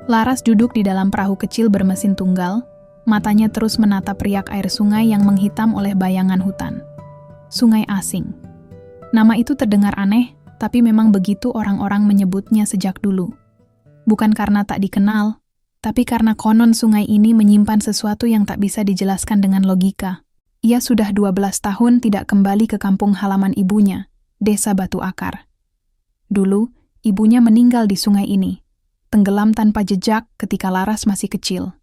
Laras duduk di dalam perahu kecil bermesin tunggal, matanya terus menatap riak air sungai yang menghitam oleh bayangan hutan. Sungai asing. Nama itu terdengar aneh, tapi memang begitu orang-orang menyebutnya sejak dulu. Bukan karena tak dikenal, tapi karena konon sungai ini menyimpan sesuatu yang tak bisa dijelaskan dengan logika. Ia sudah 12 tahun tidak kembali ke kampung halaman ibunya, Desa Batu Akar. Dulu, ibunya meninggal di sungai ini, tenggelam tanpa jejak ketika Laras masih kecil.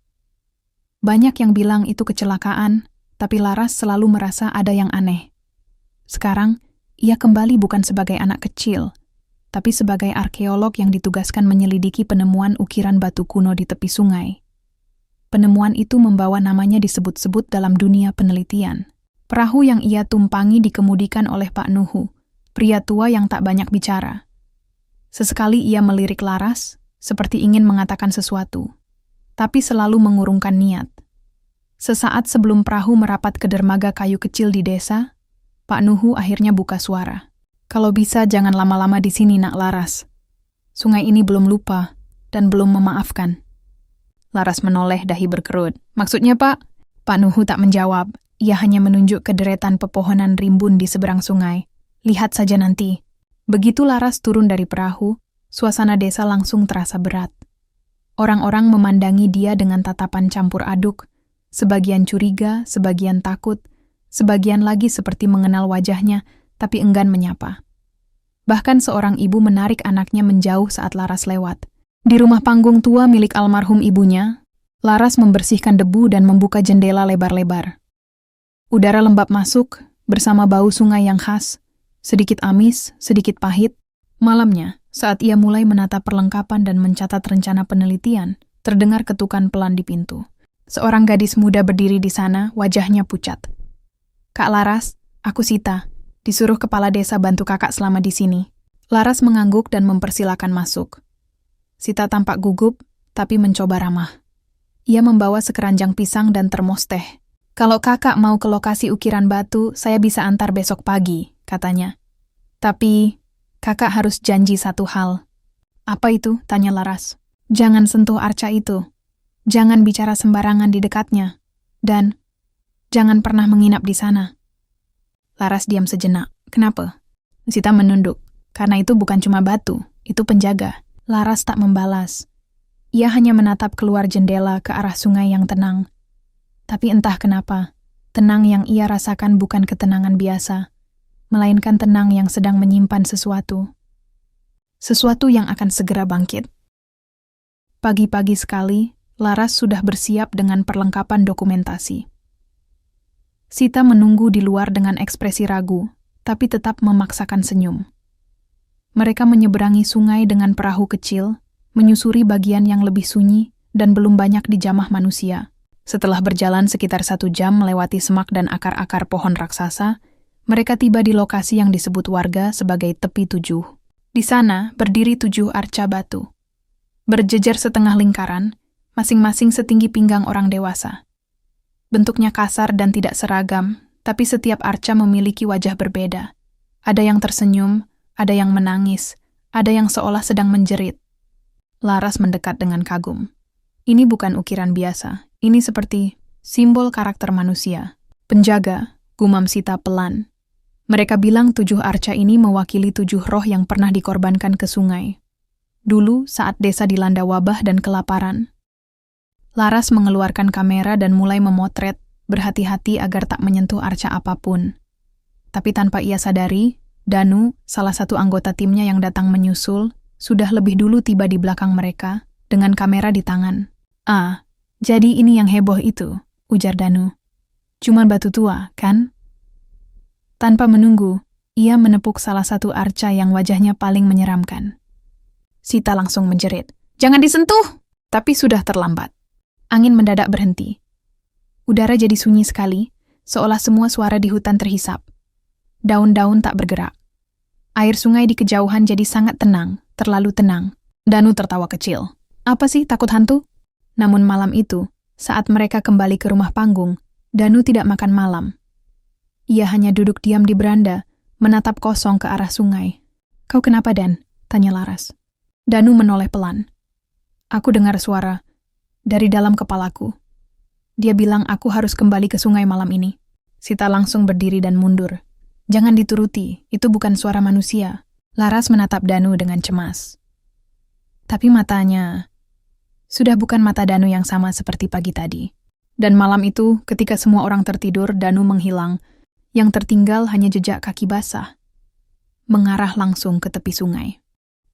Banyak yang bilang itu kecelakaan, tapi Laras selalu merasa ada yang aneh. Sekarang, ia kembali bukan sebagai anak kecil, tapi sebagai arkeolog yang ditugaskan menyelidiki penemuan ukiran batu kuno di tepi sungai. Penemuan itu membawa namanya disebut-sebut dalam dunia penelitian. Perahu yang ia tumpangi dikemudikan oleh Pak Nuhu, pria tua yang tak banyak bicara. Sesekali ia melirik Laras, seperti ingin mengatakan sesuatu, tapi selalu mengurungkan niat. Sesaat sebelum perahu merapat ke dermaga kayu kecil di desa, Pak Nuhu akhirnya buka suara. "Kalau bisa jangan lama-lama di sini, Nak Laras. Sungai ini belum lupa dan belum memaafkan." Laras menoleh, dahi berkerut. "Maksudnya, Pak?" Pak Nuhu tak menjawab. Ia hanya menunjuk ke deretan pepohonan rimbun di seberang sungai. "Lihat saja nanti." Begitu Laras turun dari perahu, suasana desa langsung terasa berat. Orang-orang memandangi dia dengan tatapan campur aduk, sebagian curiga, sebagian takut, sebagian lagi seperti mengenal wajahnya, tapi enggan menyapa. Bahkan seorang ibu menarik anaknya menjauh saat Laras lewat. Di rumah panggung tua milik almarhum ibunya, Laras membersihkan debu dan membuka jendela lebar-lebar. Udara lembab masuk, bersama bau sungai yang khas, sedikit amis, sedikit pahit. Malamnya, saat ia mulai menata perlengkapan dan mencatat rencana penelitian, terdengar ketukan pelan di pintu. Seorang gadis muda berdiri di sana, wajahnya pucat. "Kak Laras, aku Sita. Disuruh kepala desa bantu kakak selama di sini." Laras mengangguk dan mempersilakan masuk. Sita tampak gugup, tapi mencoba ramah. Ia membawa sekeranjang pisang dan termos teh. "Kalau kakak mau ke lokasi ukiran batu, saya bisa antar besok pagi," katanya. "Tapi, kakak harus janji satu hal." "Apa itu?" tanya Laras. "Jangan sentuh arca itu. Jangan bicara sembarangan di dekatnya. Dan, jangan pernah menginap di sana." Laras diam sejenak. "Kenapa?" Sita menunduk. "Karena itu bukan cuma batu, itu penjaga." Laras tak membalas. Ia hanya menatap keluar jendela ke arah sungai yang tenang. Tapi entah kenapa, tenang yang ia rasakan bukan ketenangan biasa, melainkan tenang yang sedang menyimpan sesuatu. Sesuatu yang akan segera bangkit. Pagi-pagi sekali, Laras sudah bersiap dengan perlengkapan dokumentasi. Sita menunggu di luar dengan ekspresi ragu, tapi tetap memaksakan senyum. Mereka menyeberangi sungai dengan perahu kecil, menyusuri bagian yang lebih sunyi dan belum banyak dijamah manusia. Setelah berjalan sekitar 1 jam melewati semak dan akar-akar pohon raksasa, mereka tiba di lokasi yang disebut warga sebagai Tepi 7. Di sana berdiri 7 arca batu. Berjejer setengah lingkaran, masing-masing setinggi pinggang orang dewasa. Bentuknya kasar dan tidak seragam, tapi setiap arca memiliki wajah berbeda. Ada yang tersenyum, ada yang menangis, ada yang seolah sedang menjerit. Laras mendekat dengan kagum. Ini bukan ukiran biasa, ini seperti simbol karakter manusia. "Penjaga," gumam Sita pelan. "Mereka bilang 7 arca ini mewakili 7 roh yang pernah dikorbankan ke sungai. Dulu saat desa dilanda wabah dan kelaparan." Laras mengeluarkan kamera dan mulai memotret, berhati-hati agar tak menyentuh arca apapun. Tapi tanpa ia sadari, Danu, salah satu anggota timnya yang datang menyusul, sudah lebih dulu tiba di belakang mereka, dengan kamera di tangan. "Ah, jadi ini yang heboh itu," ujar Danu. "Cuman batu tua, kan?" Tanpa menunggu, ia menepuk salah satu arca yang wajahnya paling menyeramkan. Sita langsung menjerit, "Jangan disentuh!" Tapi sudah terlambat. Angin mendadak berhenti. Udara jadi sunyi sekali, seolah semua suara di hutan terhisap. Daun-daun tak bergerak. Air sungai di kejauhan jadi sangat tenang, terlalu tenang. Danu tertawa kecil. "Apa sih, takut hantu?" Namun malam itu, saat mereka kembali ke rumah panggung, Danu tidak makan malam. Ia hanya duduk diam di beranda, menatap kosong ke arah sungai. "Kau kenapa, Dan?" tanya Laras. Danu menoleh pelan. Aku dengar suara dari dalam kepalaku. Dia bilang aku harus kembali ke sungai malam ini. Sita langsung berdiri dan mundur. Jangan dituruti, itu bukan suara manusia. Laras menatap Danu dengan cemas. Tapi matanya sudah bukan mata Danu yang sama seperti pagi tadi. Dan malam itu, ketika semua orang tertidur, Danu menghilang. Yang tertinggal hanya jejak kaki basah, mengarah langsung ke tepi sungai.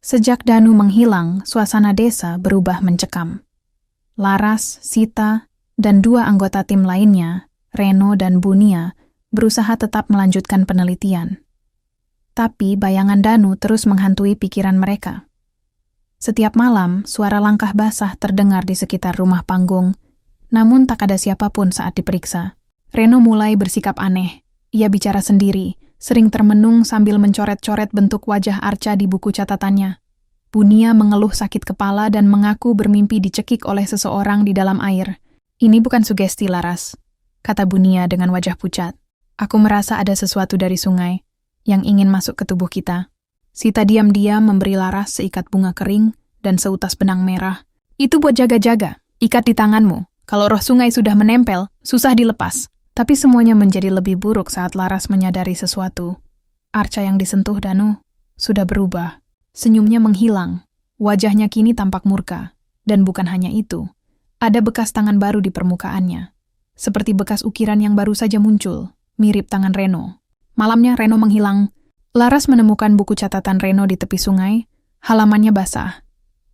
Sejak Danu menghilang, suasana desa berubah mencekam. Laras, Sita, dan 2 anggota tim lainnya, Reno dan Bunia, berusaha tetap melanjutkan penelitian. Tapi bayangan Danu terus menghantui pikiran mereka. Setiap malam, suara langkah basah terdengar di sekitar rumah panggung, namun tak ada siapapun saat diperiksa. Reno mulai bersikap aneh. Ia bicara sendiri, sering termenung sambil mencoret-coret bentuk wajah Arca di buku catatannya. Bunia mengeluh sakit kepala dan mengaku bermimpi dicekik oleh seseorang di dalam air. Ini bukan sugesti, Laras, kata Bunia dengan wajah pucat. Aku merasa ada sesuatu dari sungai yang ingin masuk ke tubuh kita. Sita diam-diam memberi Laras seikat bunga kering dan seutas benang merah. Itu buat jaga-jaga, ikat di tanganmu. Kalau roh sungai sudah menempel, susah dilepas. Tapi semuanya menjadi lebih buruk saat Laras menyadari sesuatu. Arca yang disentuh Danu sudah berubah. Senyumnya menghilang. Wajahnya kini tampak murka. Dan bukan hanya itu. Ada bekas tangan baru di permukaannya. Seperti bekas ukiran yang baru saja muncul. Mirip tangan Reno. Malamnya Reno menghilang. Laras menemukan buku catatan Reno di tepi sungai. Halamannya basah.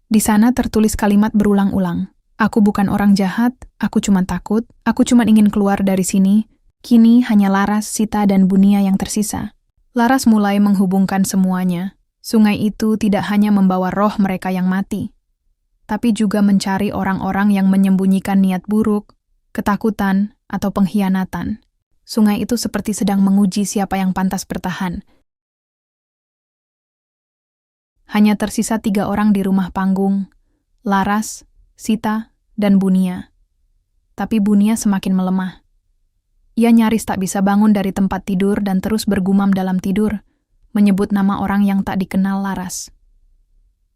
Di sana tertulis kalimat berulang-ulang. Aku bukan orang jahat, aku cuma takut, aku cuma ingin keluar dari sini. Kini hanya Laras, Sita, dan Bunia yang tersisa. Laras mulai menghubungkan semuanya. Sungai itu tidak hanya membawa roh mereka yang mati, tapi juga mencari orang-orang yang menyembunyikan niat buruk, ketakutan, atau pengkhianatan. Sungai itu seperti sedang menguji siapa yang pantas bertahan. Hanya tersisa 3 orang di rumah panggung, Laras, Sita, dan Bunia. Tapi Bunia semakin melemah. Ia nyaris tak bisa bangun dari tempat tidur dan terus bergumam dalam tidur, menyebut nama orang yang tak dikenal Laras.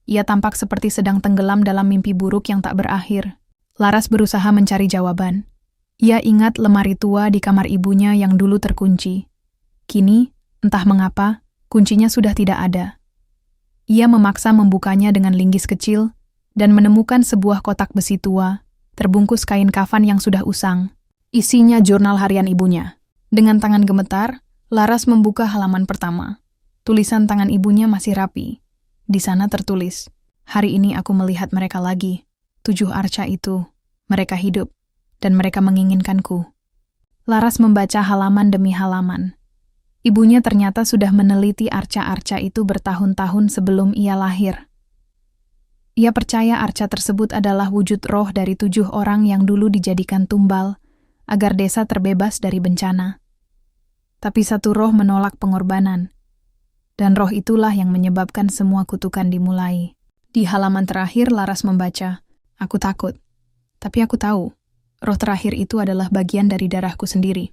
Ia tampak seperti sedang tenggelam dalam mimpi buruk yang tak berakhir. Laras berusaha mencari jawaban. Ia ingat lemari tua di kamar ibunya yang dulu terkunci. Kini, entah mengapa, kuncinya sudah tidak ada. Ia memaksa membukanya dengan linggis kecil, dan menemukan sebuah kotak besi tua, terbungkus kain kafan yang sudah usang. Isinya jurnal harian ibunya. Dengan tangan gemetar, Laras membuka halaman pertama. Tulisan tangan ibunya masih rapi. Di sana tertulis, "Hari ini aku melihat mereka lagi. 7 Arca itu. Mereka hidup, dan mereka menginginkanku." Laras membaca halaman demi halaman. Ibunya ternyata sudah meneliti arca-arca itu bertahun-tahun sebelum ia lahir. Ia percaya arca tersebut adalah wujud roh dari 7 orang yang dulu dijadikan tumbal, agar desa terbebas dari bencana. Tapi satu roh menolak pengorbanan, dan roh itulah yang menyebabkan semua kutukan dimulai. Di halaman terakhir Laras membaca, "Aku takut, tapi aku tahu, roh terakhir itu adalah bagian dari darahku sendiri."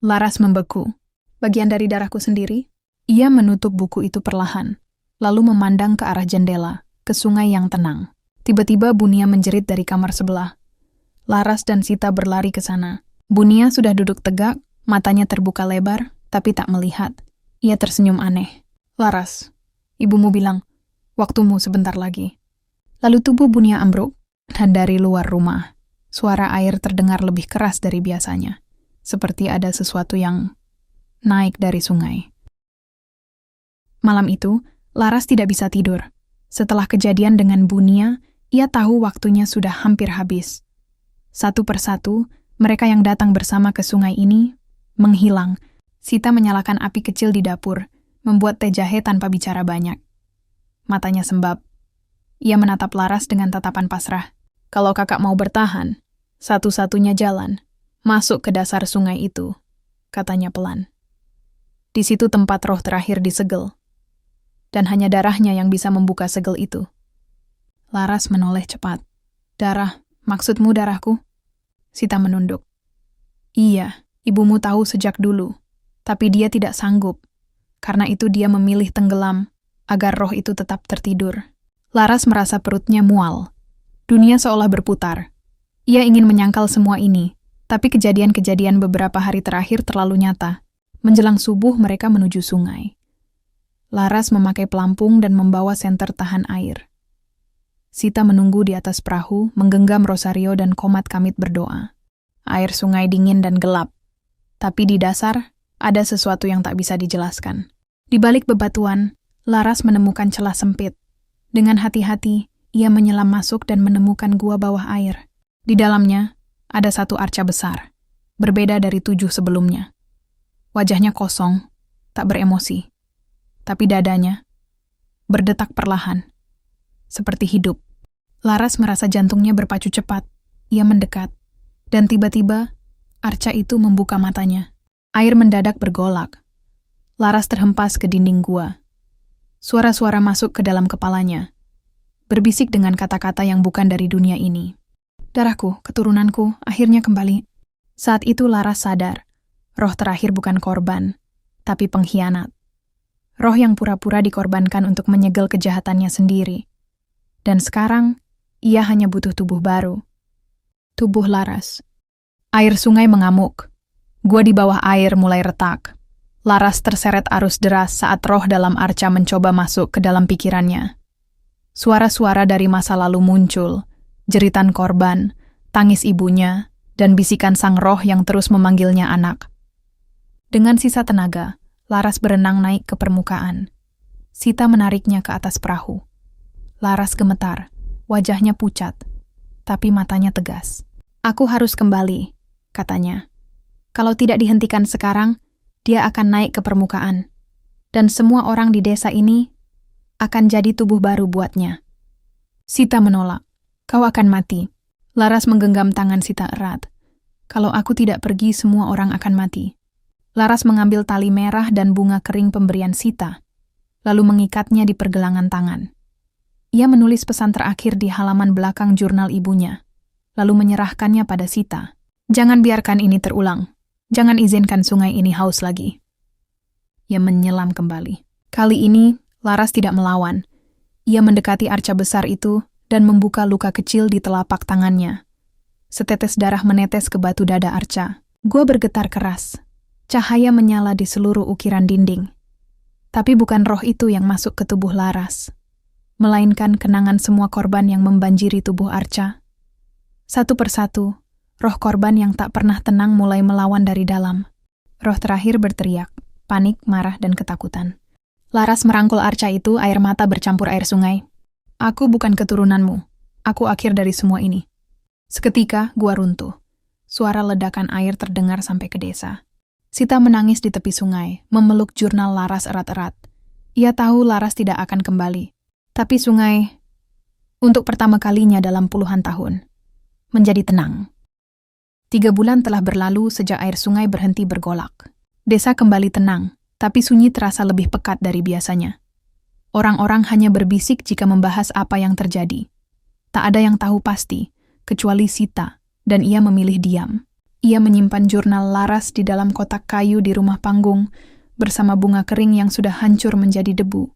Laras membeku. Bagian dari darahku sendiri? Ia menutup buku itu perlahan, lalu memandang ke arah jendela, ke sungai yang tenang. Tiba-tiba Bunia menjerit dari kamar sebelah. Laras dan Sita berlari ke sana. Bunia sudah duduk tegak, matanya terbuka lebar, tapi tak melihat. Ia tersenyum aneh. "Laras, ibumu bilang, waktumu sebentar lagi." Lalu tubuh Bunia ambruk, dan dari luar rumah, suara air terdengar lebih keras dari biasanya. Seperti ada sesuatu yang naik dari sungai. Malam itu, Laras tidak bisa tidur. Setelah kejadian dengan Bunia, ia tahu waktunya sudah hampir habis. Satu persatu, mereka yang datang bersama ke sungai ini menghilang. Sita menyalakan api kecil di dapur, membuat teh jahe tanpa bicara banyak. Matanya sembab. Ia menatap Laras dengan tatapan pasrah. "Kalau kakak mau bertahan, satu-satunya jalan, masuk ke dasar sungai itu," katanya pelan. Di situ tempat roh terakhir disegel. Dan hanya darahnya yang bisa membuka segel itu. Laras menoleh cepat. "Darah, maksudmu darahku?" Sita menunduk. "Iya, ibumu tahu sejak dulu, tapi dia tidak sanggup. Karena itu dia memilih tenggelam, agar roh itu tetap tertidur." Laras merasa perutnya mual. Dunia seolah berputar. Ia ingin menyangkal semua ini, tapi kejadian-kejadian beberapa hari terakhir terlalu nyata. Menjelang subuh mereka menuju sungai. Laras memakai pelampung dan membawa senter tahan air. Sita menunggu di atas perahu, menggenggam rosario dan komat kamit berdoa. Air sungai dingin dan gelap. Tapi di dasar, ada sesuatu yang tak bisa dijelaskan. Di balik bebatuan, Laras menemukan celah sempit. Dengan hati-hati, ia menyelam masuk dan menemukan gua bawah air. Di dalamnya, ada satu arca besar, berbeda dari 7 sebelumnya. Wajahnya kosong, tak beremosi. Tapi dadanya berdetak perlahan, seperti hidup. Laras merasa jantungnya berpacu cepat. Ia mendekat, dan tiba-tiba arca itu membuka matanya. Air mendadak bergolak. Laras terhempas ke dinding gua. Suara-suara masuk ke dalam kepalanya, berbisik dengan kata-kata yang bukan dari dunia ini. Darahku, keturunanku, akhirnya kembali. Saat itu Laras sadar, roh terakhir bukan korban, tapi pengkhianat. Roh yang pura-pura dikorbankan untuk menyegel kejahatannya sendiri. Dan sekarang, ia hanya butuh tubuh baru. Tubuh Laras. Air sungai mengamuk. Gua di bawah air mulai retak. Laras terseret arus deras saat roh dalam arca mencoba masuk ke dalam pikirannya. Suara-suara dari masa lalu muncul, jeritan korban, tangis ibunya, dan bisikan sang roh yang terus memanggilnya anak. Dengan sisa tenaga, Laras berenang naik ke permukaan. Sita menariknya ke atas perahu. Laras gemetar, wajahnya pucat, tapi matanya tegas. "Aku harus kembali," katanya. "Kalau tidak dihentikan sekarang, dia akan naik ke permukaan. Dan semua orang di desa ini akan jadi tubuh baru buatnya." Sita menolak. "Kau akan mati." Laras menggenggam tangan Sita erat. "Kalau aku tidak pergi, semua orang akan mati." Laras mengambil tali merah dan bunga kering pemberian Sita, lalu mengikatnya di pergelangan tangan. Ia menulis pesan terakhir di halaman belakang jurnal ibunya, lalu menyerahkannya pada Sita. "Jangan biarkan ini terulang. Jangan izinkan sungai ini haus lagi." Ia menyelam kembali. Kali ini, Laras tidak melawan. Ia mendekati arca besar itu dan membuka luka kecil di telapak tangannya. Setetes darah menetes ke batu dada arca. Gua bergetar keras. Cahaya menyala di seluruh ukiran dinding. Tapi bukan roh itu yang masuk ke tubuh Laras, melainkan kenangan semua korban yang membanjiri tubuh arca. Satu persatu, roh korban yang tak pernah tenang mulai melawan dari dalam. Roh terakhir berteriak, panik, marah, dan ketakutan. Laras merangkul arca itu, air mata bercampur air sungai. "Aku bukan keturunanmu. Aku akhir dari semua ini." Seketika, gua runtuh. Suara ledakan air terdengar sampai ke desa. Sita menangis di tepi sungai, memeluk jurnal Laras erat-erat. Ia tahu Laras tidak akan kembali. Tapi sungai, untuk pertama kalinya dalam puluhan tahun, menjadi tenang. 3 bulan telah berlalu sejak air sungai berhenti bergolak. Desa kembali tenang, tapi sunyi terasa lebih pekat dari biasanya. Orang-orang hanya berbisik jika membahas apa yang terjadi. Tak ada yang tahu pasti, kecuali Sita, dan ia memilih diam. Ia menyimpan jurnal Laras di dalam kotak kayu di rumah panggung, bersama bunga kering yang sudah hancur menjadi debu.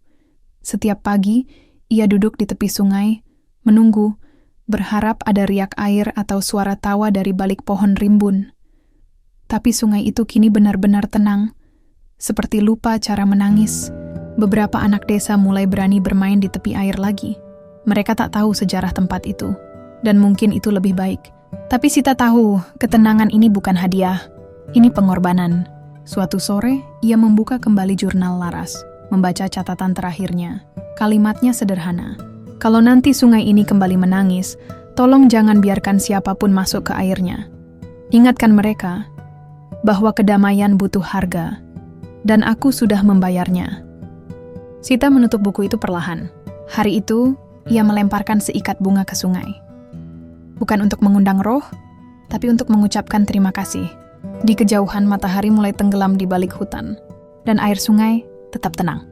Setiap pagi, ia duduk di tepi sungai, menunggu, berharap ada riak air atau suara tawa dari balik pohon rimbun. Tapi sungai itu kini benar-benar tenang, seperti lupa cara menangis. Beberapa anak desa mulai berani bermain di tepi air lagi. Mereka tak tahu sejarah tempat itu, dan mungkin itu lebih baik. Tapi Sita tahu, ketenangan ini bukan hadiah. Ini pengorbanan. Suatu sore, ia membuka kembali jurnal Laras, membaca catatan terakhirnya. Kalimatnya sederhana. "Kalau nanti sungai ini kembali menangis, tolong jangan biarkan siapapun masuk ke airnya. Ingatkan mereka bahwa kedamaian butuh harga, dan aku sudah membayarnya." Sita menutup buku itu perlahan. Hari itu, ia melemparkan seikat bunga ke sungai. Bukan untuk mengundang roh, tapi untuk mengucapkan terima kasih. Di kejauhan matahari mulai tenggelam di balik hutan, dan air sungai tetap tenang.